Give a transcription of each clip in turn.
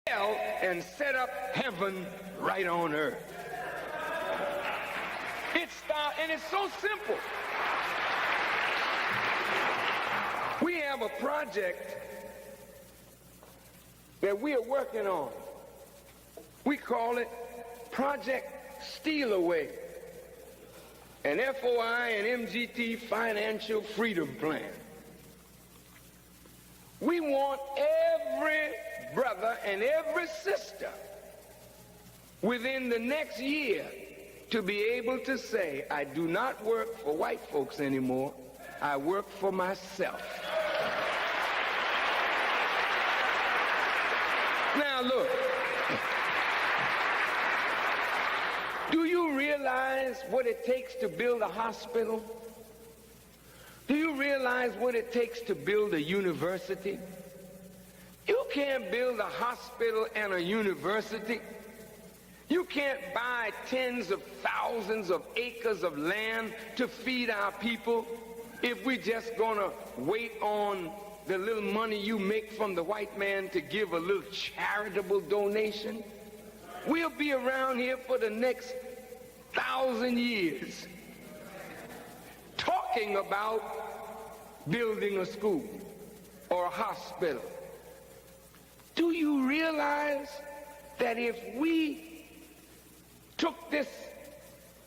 hell and set up heaven right on earth. And it's so simple. We have a project that we are working on. We call it Project Steal Away, an FOI and MGT financial freedom plan. We want every brother and every sister within the next year to be able to say, I do not work for white folks anymore. I work for myself. Now look, do you realize what it takes to build a hospital? Do you realize what it takes to build a university? You can't build a hospital and a university. You can't buy tens of thousands of acres of land to feed our people if we're just gonna wait on the little money you make from the white man to give a little charitable donation. We'll be around here for the next 1,000 years talking about building a school or a hospital. Do you realize that if we took this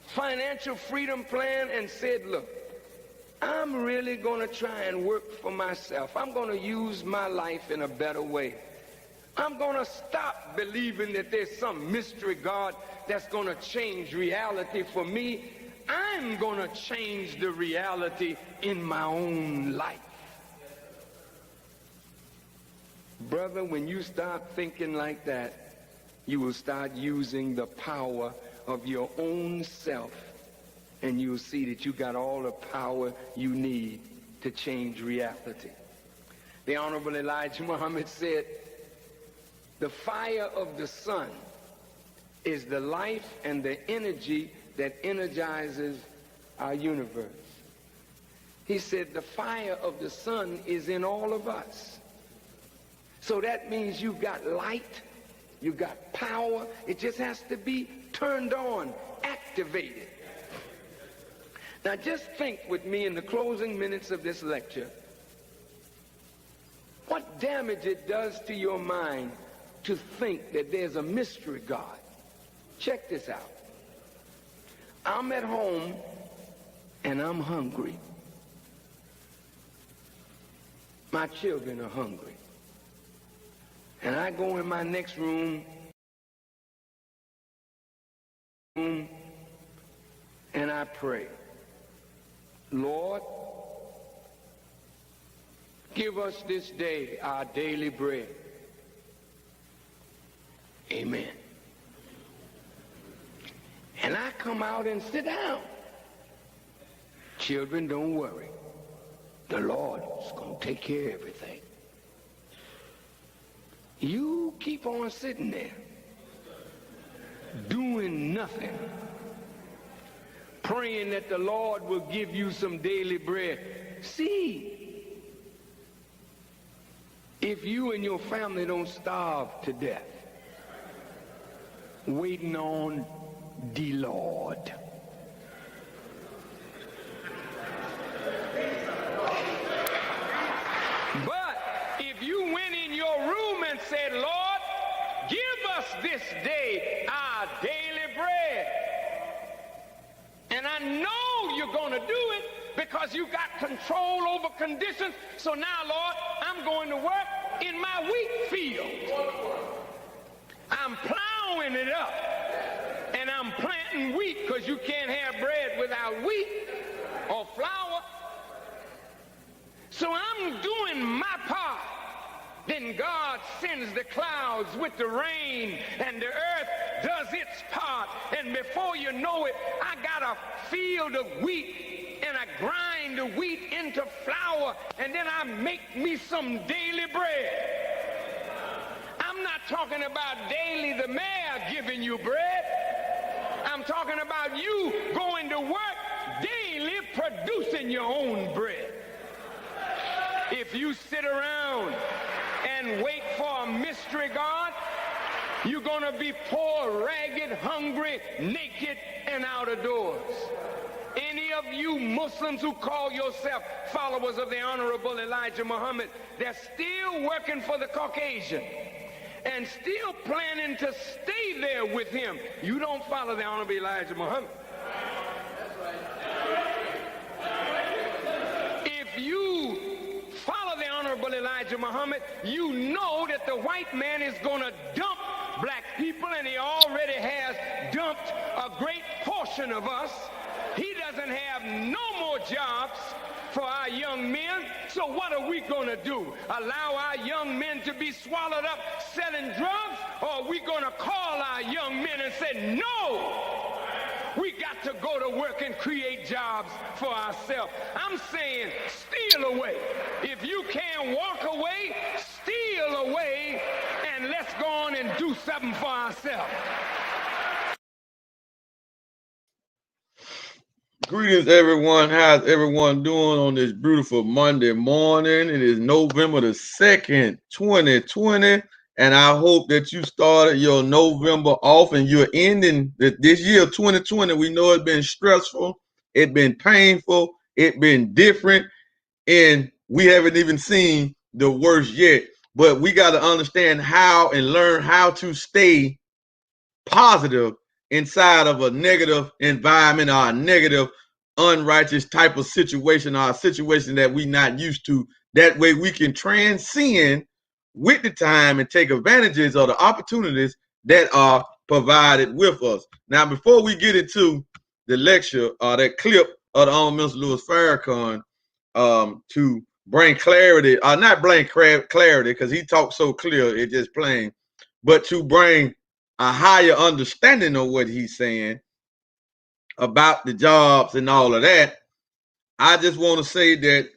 financial freedom plan and said, look, I'm really going to try and work for myself. I'm going to use my life in a better way. I'm going to stop believing that there's some mystery God that's going to change reality for me. I'm going to change the reality in my own life. Brother, when you start thinking like that, you will start using the power of your own self, and you'll see that you got all the power you need to change reality. The Honorable Elijah Muhammad said, the fire of the sun is the life and the energy that energizes our universe. He said the fire of the sun is in all of us. So that means you've got light, you've got power. It just has to be turned on, activated. Now just think with me in the closing minutes of this lecture, what damage it does to your mind to think that there's a mystery God. Check this out. I'm at home and I'm hungry. My children are hungry. And I go in my next room and I pray, Lord, give us this day our daily bread. Amen. And I come out and sit down. Children, don't worry. The Lord is going to take care of everything. You keep on sitting there, doing nothing, praying that the Lord will give you some daily bread. See, if you and your family don't starve to death, waiting on the Lord. But if you went in your room and said, Lord, give us this day our daily bread, and I know you're going to do it because you got control over conditions. So now, Lord, I'm going to work in my wheat field. I'm plowing it up, and I'm planting wheat because you can't have bread without wheat or flour. So I'm doing my part. Then God sends the clouds with the rain, and the earth does its part. And before you know it, I got a field of wheat, and I grind the wheat into flour, and then I make me some daily bread. I'm not talking about daily the mayor giving you bread. I'm talking about you going to work daily producing your own bread. If you sit around and wait for a mystery God, You're going to be poor, ragged, hungry, naked, and out of doors. Any of you Muslims who call yourself followers of the Honorable Elijah Muhammad, they're still working for the Caucasian and still planning to stay there with him. You don't follow the Honorable Elijah Muhammad. If you follow the Honorable Elijah Muhammad, you know that the white man is going to dump black people, and he already has dumped a great portion of us. He doesn't have no more jobs for our young men. So what are we going to do? Allow our young men to be swallowed up selling drugs? Or are we going to call our young men and say, no, we got to go to work and create jobs for ourselves? I'm saying steal away. If you can't walk away, steal away, and let's go on and do something for ourselves. Greetings, everyone. How's everyone doing on this beautiful Monday morning? It is November the 2nd, 2020, and I hope that you started your November off and you're ending this year, 2020. We know it's been stressful, it's been painful, it's been different, and we haven't even seen the worst yet. But we got to understand how and learn how to stay positive inside of a negative environment or a negative, unrighteous type of situation or a situation that we're not used to. That way we can transcend with the time and take advantages of the opportunities that are provided with us. Now, before we get into the lecture or that clip of the Honorable Mr. Louis Farrakhan, to bring clarity, or not bring clarity because he talks so clear, it's just plain, but to bring a higher understanding of what he's saying about the jobs and all of that. I just want to say that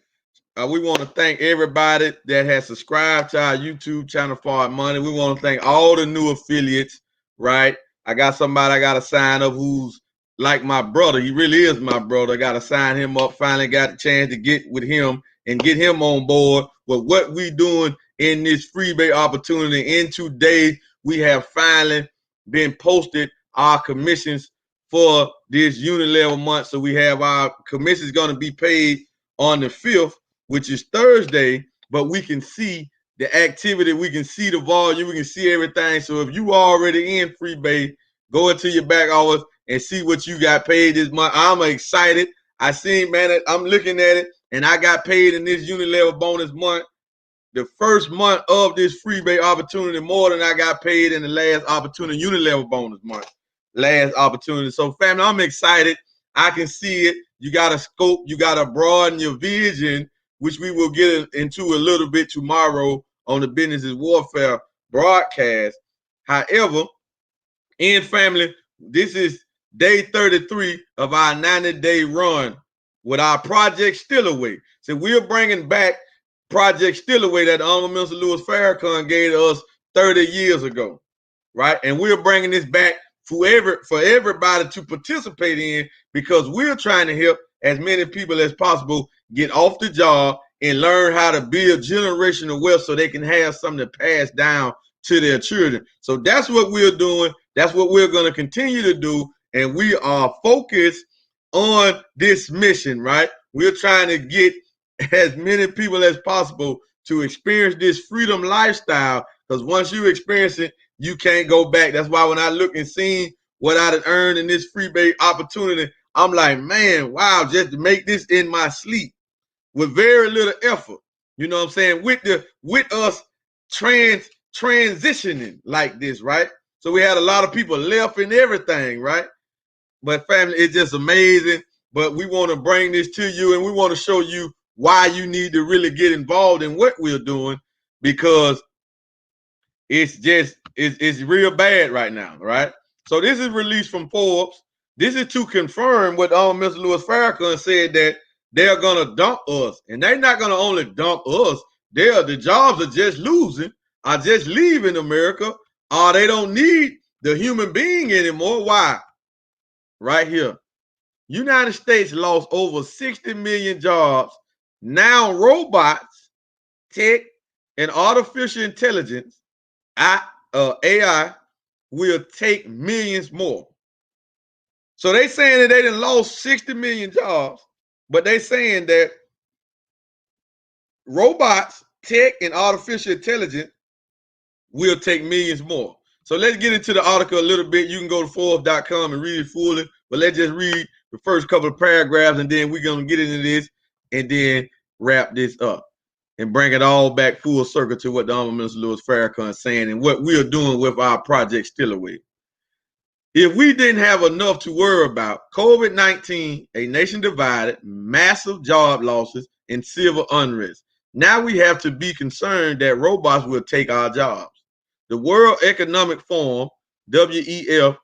we want to thank everybody that has subscribed to our YouTube channel, Forward Money. We want to thank all the new affiliates, right? I got somebody I got to sign up who's like my brother. He really is my brother. I got to sign him up. Finally got the chance to get with him and get him on board with what we doing in this freebie opportunity. In today, we have finally been posted our commissions for this Unilevel month. So we have our commissions going to be paid on the 5th, which is Thursday, but we can see the activity, we can see the volume, we can see everything. So if you already in freebie, go into your back office and see what you got paid this month. I'm excited. I seen, man, I'm looking at it, and I got paid in this Unilevel bonus month, the first month of this freebie opportunity, more than I got paid in the last opportunity, Unilevel bonus month, last opportunity. So family, I'm excited. I can see it. You got to scope, you got to broaden your vision, which we will get into a little bit tomorrow on the Business is Warfare broadcast. However, in family, this is day 33 of our 90-day run with our Project Stillaway. So we're bringing back Project Stillaway that Honorable Mr. Louis Farrakhan gave us 30 years ago, right? And we're bringing this back for everybody to participate in, because we're trying to help as many people as possible get off the job and learn how to build generational wealth so they can have something to pass down to their children. So that's what we're doing. That's what we're going to continue to do. And we are focused on this mission, right? We're trying to get as many people as possible to experience this freedom lifestyle, because once you experience it, you can't go back. That's why when I look and see what I had earned in this freebie opportunity, I'm like, man, wow, just to make this in my sleep with very little effort. You know what I'm saying? With us transitioning like this, right? So we had a lot of people left and everything, right? But family, it's just amazing. But we want to bring this to you, and we want to show you why you need to really get involved in what we're doing, because it's real bad right now, right? So this is released from Forbes. This is to confirm what Mr. Louis Farrakhan said, that they're gonna dump us, and they're not gonna only dump us. The jobs are just leaving America, or they don't need the human being anymore. Why? Right here, United States lost over 60 million jobs. Now robots, tech, and artificial intelligence, AI, will take millions more. So they saying that they done lost 60 million jobs, but they saying that robots, tech, and artificial intelligence will take millions more. So let's get into the article a little bit. You can go to Forbes.com and read it fully, but let's just read the first couple of paragraphs, and then we're going to get into this and then wrap this up and bring it all back full circle to what the Honorable Minister Louis Farrakhan is saying and what we are doing with our project Stillaway. If we didn't have enough to worry about, COVID-19, a nation divided, massive job losses, and civil unrest, now we have to be concerned that robots will take our jobs. The World Economic Forum, WEF,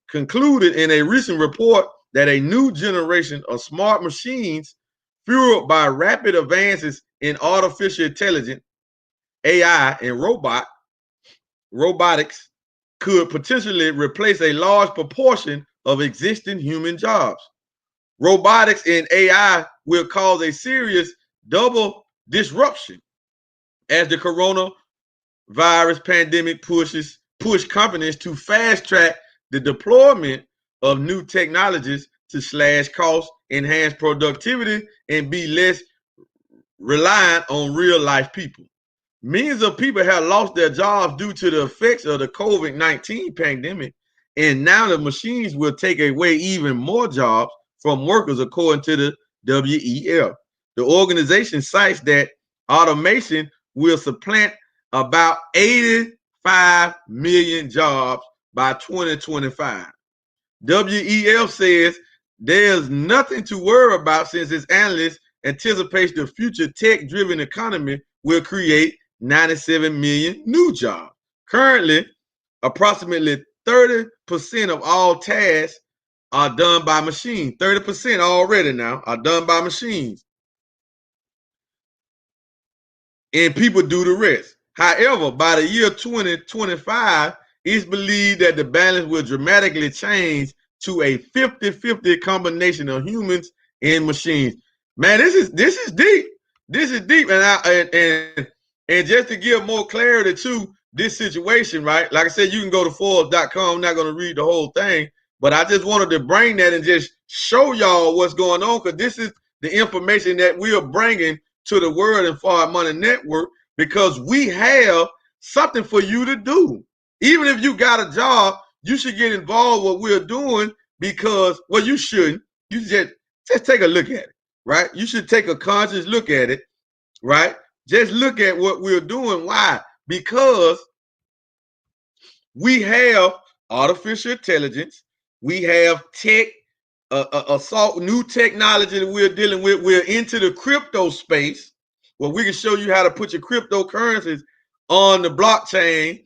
concluded in a recent report that a new generation of smart machines fueled by rapid advances in artificial intelligence, AI, and robotics could potentially replace a large proportion of existing human jobs. Robotics and AI will cause a serious double disruption as the coronavirus pandemic push companies to fast track the deployment of new technologies to slash costs, enhance productivity, and be less reliant on real life people. Millions of people have lost their jobs due to the effects of the COVID-19 pandemic, and now the machines will take away even more jobs from workers, according to the WEF. The organization cites that automation will supplant about 85 million jobs by 2025. WEF says there's nothing to worry about since its analysts anticipate the future tech-driven economy will create 97 million new jobs. Currently, approximately 30% of all tasks are done by machines. 30% already now are done by machines. And people do the rest. However, by the year 2025, it's believed that the balance will dramatically change to a 50-50 combination of humans and machines. Man, this is deep. This is deep. And just to give more clarity to this situation, right? Like I said, you can go to Forbes.com. I'm not going to read the whole thing, but I just wanted to bring that and just show y'all what's going on, because this is the information that we are bringing to the Word and Forward Money Network, because we have something for you to do. Even if you got a job, you should get involved with what we're doing, because, well, you shouldn't. You just take a look at it, right? You should take a conscious look at it, right? Just look at what we're doing. Why? Because we have artificial intelligence, we have tech, new technology that we're dealing with. We're into the crypto space where we can show you how to put your cryptocurrencies on the blockchain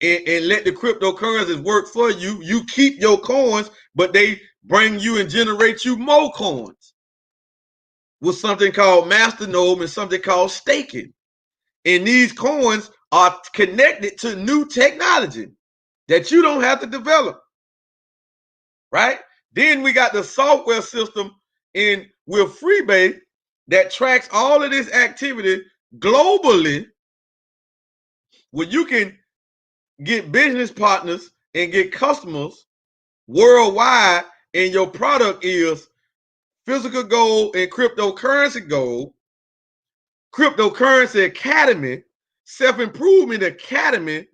and let the cryptocurrencies work for you. You keep your coins, but they bring you and generate you more coins with something called Masternode and something called staking. And these coins are connected to new technology that you don't have to develop, right? Then we got the software system with Freebase that tracks all of this activity globally, where you can get business partners and get customers worldwide, and your product is physical gold and cryptocurrency gold, cryptocurrency academy, self-improvement academy,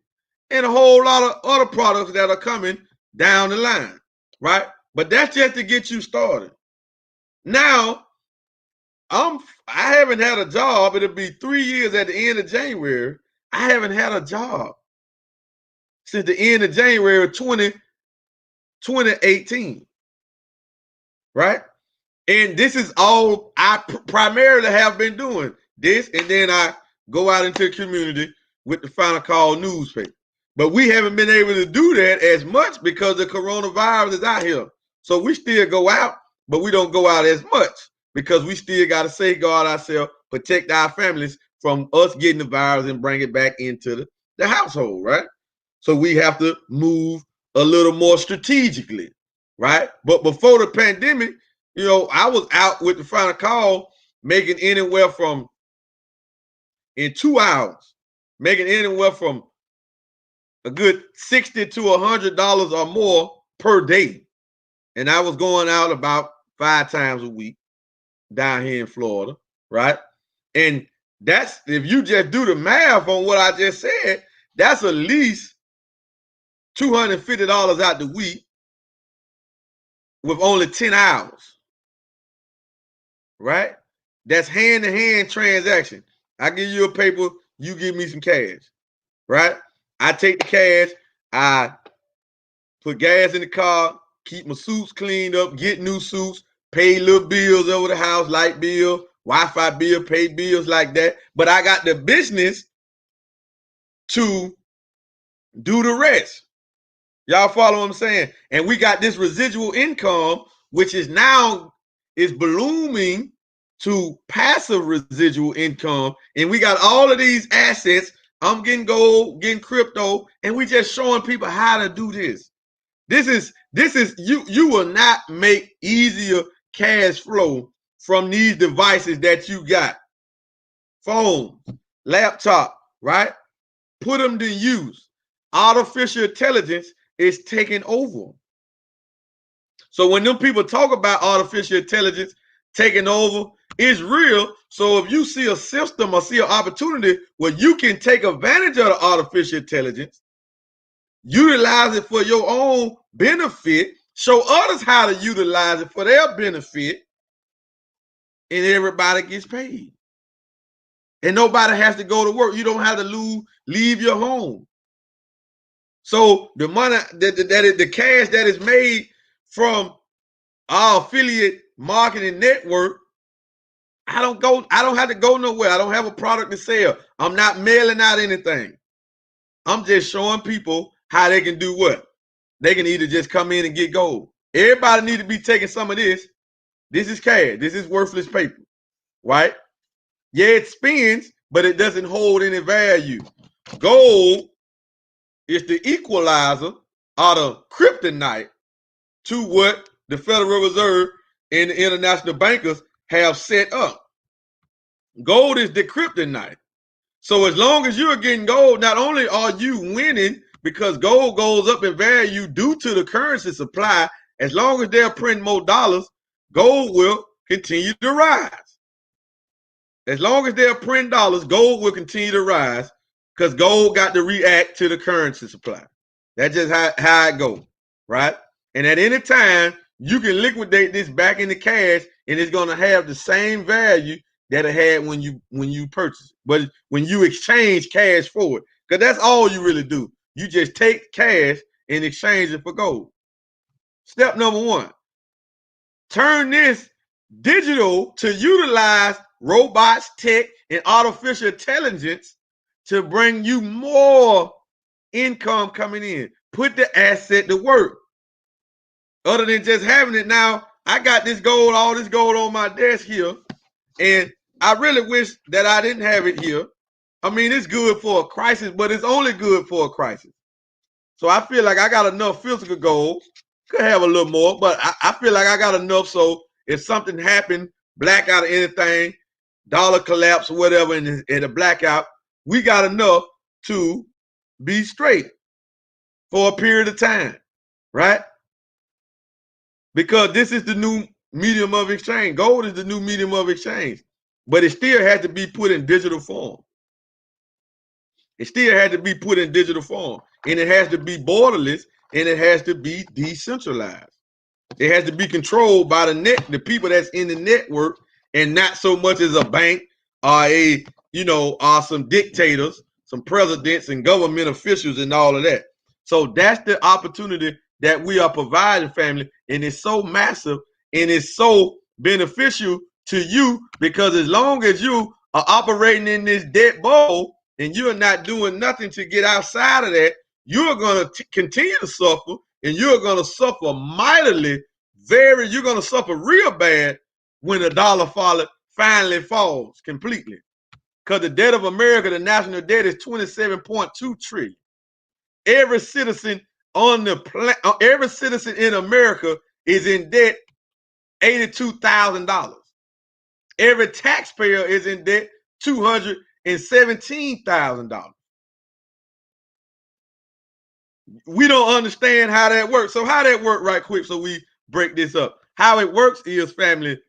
and a whole lot of other products that are coming down the line, right? But that's just to get you started. Now, I haven't had a job. It'll be 3 years at the end of January. I haven't had a job since the end of January 2018, right? And this is all I primarily have been doing, this, and then I go out into the community with the Final Call newspaper. But we haven't been able to do that as much because the coronavirus is out here. So we still go out, but we don't go out as much because we still got to safeguard ourselves, protect our families from us getting the virus and bring it back into the household, right? So we have to move a little more strategically, right? But before the pandemic, I was out with the Final Call making anywhere from, in 2 hours, making anywhere from a good $60 to $100 or more per day. And I was going out about 5 times a week down here in Florida, right? And that's, if you just do the math on what I just said, that's at least $250 out the week with only 10 hours, right? That's hand-to-hand transaction. I give you a paper, you give me some cash, right? I take the cash, I put gas in the car, keep my suits cleaned up, get new suits, pay little bills over the house, light bill, Wi-Fi bill, pay bills like that. But I got the business to do the rest. Y'all follow what I'm saying? And we got this residual income, which is now is blooming to passive residual income. And we got all of these assets. I'm getting gold, getting crypto, and we just showing people how to do this. This is you will not make easier cash flow from these devices that you got. Phone, laptop, right? Put them to use. Artificial intelligence is taking over. So when them people talk about artificial intelligence taking over, it's real. So if you see a system or see an opportunity where you can take advantage of the artificial intelligence, utilize it for your own benefit, show others how to utilize it for their benefit, and everybody gets paid. And nobody has to go to work. You don't have to leave your home. So the money the cash that is made from our affiliate marketing network, I don't have to go nowhere. I don't have a product to sell. I'm not mailing out anything. I'm just showing people how they can do what? They can either just come in and get gold. Everybody need to be taking some of this. This is cash. This is worthless paper, right? Yeah, it spins, but it doesn't hold any value. Gold is the equalizer or the kryptonite to what the Federal Reserve and the international bankers have set up. Gold is the kryptonite. So as long as you're getting gold, not only are you winning because gold goes up in value due to the currency supply, as long as they're printing more dollars, gold will continue to rise. As long as they're printing dollars, gold will continue to rise because gold got to react to the currency supply. That's just how it goes, right? And at any time, you can liquidate this back into cash, and it's going to have the same value that it had when you purchase it. But when you exchange cash for it, because that's all you really do. You just take cash and exchange it for gold. Step number 1, turn this digital to utilize robots, tech, and artificial intelligence to bring you more income coming in. Put the asset to work. Other than just having it now, I got this gold, all this gold on my desk here, and I really wish that I didn't have it here. I mean, it's good for a crisis, but it's only good for a crisis. So I feel like I got enough physical gold. Could have a little more, but I feel like I got enough. So if something happened, blackout or anything, dollar collapse or whatever, and a blackout, we got enough to be straight for a period of time, right? Because this is the new medium of exchange. Gold is the new medium of exchange, but it still had to be put in digital form. It still had to be put in digital form, and it has to be borderless, and it has to be decentralized. It has to be controlled by the people that's in the network, and not so much as a bank or or some dictators, some presidents and government officials and all of that. So that's the opportunity that we are providing, family, and it's so massive and it's so beneficial to you, because as long as you are operating in this debt bubble and you're not doing nothing to get outside of that, you're going to continue to suffer, and you're going to suffer mightily. You're going to suffer real bad when the dollar finally falls completely. Because the debt of America, the national debt, is $27.2 trillion. Every citizen every citizen in America is in debt $82,000. Every taxpayer is in debt $217,000. we don't understand how that works. So how that work right quick, so we break this up. How it works is, family,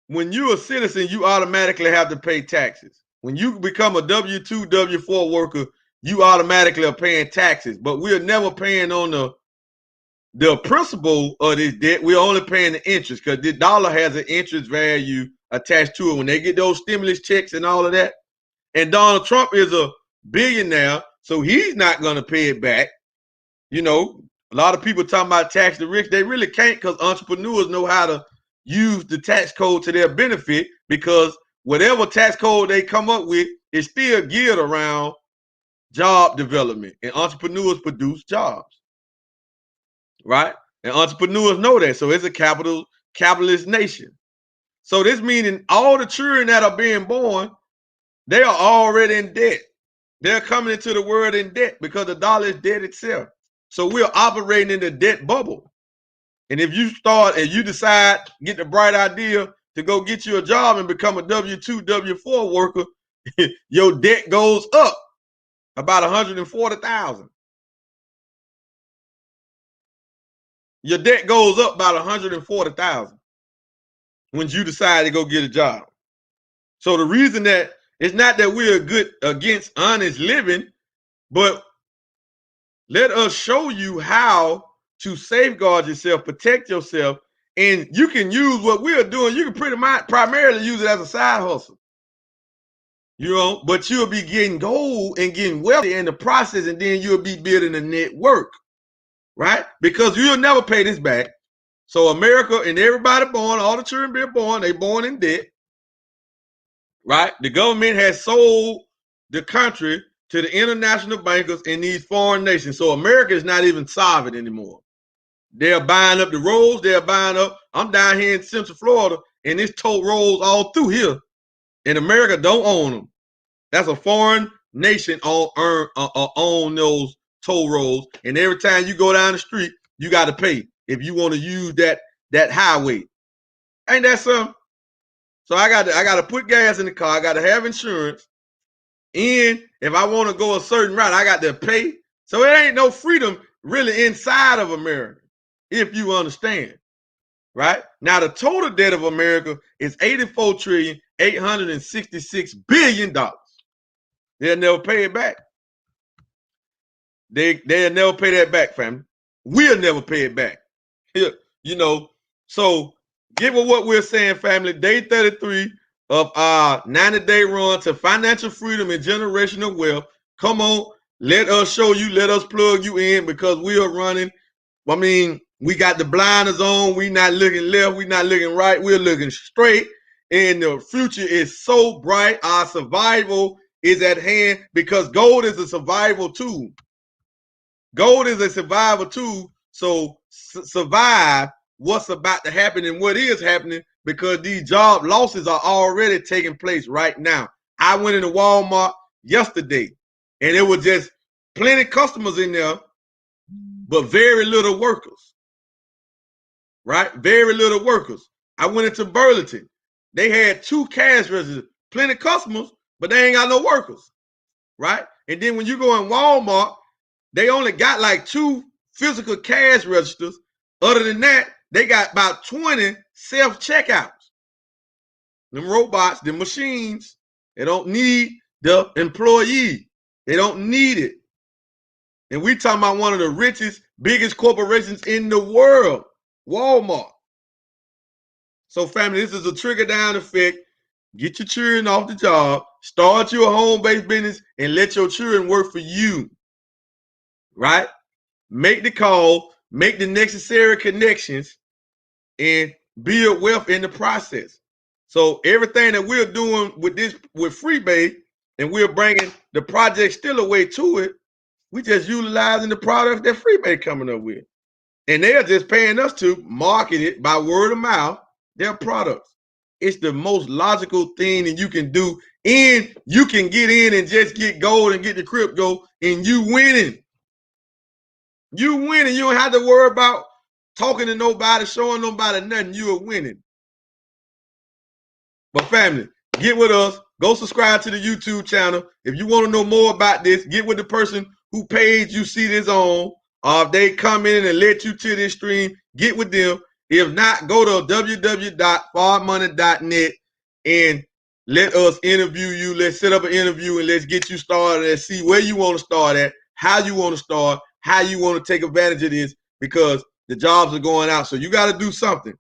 when you're a citizen, you automatically have to pay taxes. When you become a W-2, W-4 worker, you automatically are paying taxes. But we're never paying on the principal of this debt. We're only paying the interest because the dollar has an interest value attached to it. When they get those stimulus checks and all of that, and Donald Trump is a billionaire, so he's not going to pay it back. You know, a lot of people talking about tax the rich. They really can't, because entrepreneurs know how to use the tax code to their benefit, because whatever tax code they come up with is still geared around job development, and entrepreneurs produce jobs, right? And entrepreneurs know that. So it's a capitalist nation. So this meaning all the children that are being born, they are already in debt. They're coming into the world in debt because the dollar is debt itself. So we're operating in the debt bubble. And if you start and you decide, get the bright idea to go get you a job and become a W-2, W-4 worker, your debt goes up about $140,000. Your debt goes up about $140,000 when you decide to go get a job. So the reason that it's not that we're good against honest living, but let us show you how to safeguard yourself, protect yourself, and you can use what we're doing. You can pretty much primarily use it as a side hustle, you know, but you'll be getting gold and getting wealthy in the process, and then you'll be building a network, right? Because you'll never pay this back. So America and everybody born, all the children being born, they born in debt, right? The government has sold the country to the international bankers in these foreign nations. So America is not even sovereign anymore. They're buying up the roads. They're buying up. I'm down here in Central Florida, and it's toll roads all through here. And America don't own them. That's a foreign nation own those toll roads. And every time you go down the street, you got to pay if you want to use that highway. Ain't that something? So I got to put gas in the car. I got to have insurance. And if I want to go a certain route, I got to pay. So it ain't no freedom really inside of America, if you understand, right? Now, the total debt of America is $84,866 billion. They'll never pay it back. They'll never pay that back, family. We'll never pay it back. You know, so given what we're saying, family, day 33 of our 90-day run to financial freedom and generational wealth. Come on, let us show you, let us plug you in, because we are running. I mean, we got the blinders on. We not looking left. We not looking right. We're looking straight. And the future is so bright. Our survival is at hand, because gold is a survival tool. Gold is a survival tool. So survive what's about to happen and what is happening, because these job losses are already taking place right now. I went into Walmart yesterday, and it was just plenty of customers in there, but very little workers, right? Very little workers. I went into Burlington. They had 2 cash registers, plenty of customers, but they ain't got no workers, right? And then when you go in Walmart, they only got like 2 physical cash registers. Other than that, they got about 20 self-checkouts. Them robots, them machines, they don't need the employee. They don't need it. And we talking about one of the richest, biggest corporations in the world, Walmart. So family, this is a trickle down effect. Get your children off the job, start your home-based business, and let your children work for you, right? Make the call, make the necessary connections, and build wealth in the process. So everything that we're doing with FreeBay, and we're bringing the Project Still Away to it, we just utilizing the products that FreeBay coming up with. And they're just paying us to market it by word of mouth, their products. It's the most logical thing that you can do. And you can get in and just get gold and get the crypto, and you winning. You winning. You don't have to worry about talking to nobody, showing nobody nothing. You are winning. But family, get with us. Go subscribe to the YouTube channel. If you want to know more about this, get with the person who page you see this on, or if they come in and let you to this stream, get with them. If not, go to www.farmoney.net and let us interview you. Let's set up an interview and let's get you started and see where you want to start at, how you want to start, how you want to take advantage of this, because the jobs are going out. So you got to do something.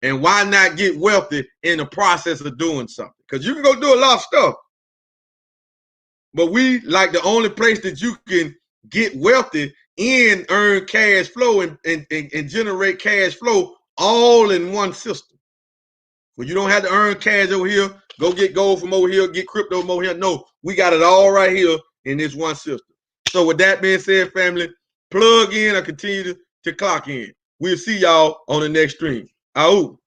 And why not get wealthy in the process of doing something? Because you can go do a lot of stuff. But we like the only place that you can get wealthy and earn cash flow and generate cash flow all in one system. Well, you don't have to earn cash over here, go get gold from over here, get crypto from over here. No, we got it all right here in this one system. So with that being said, family, plug in or continue to clock in. We'll see y'all on the next stream. Out.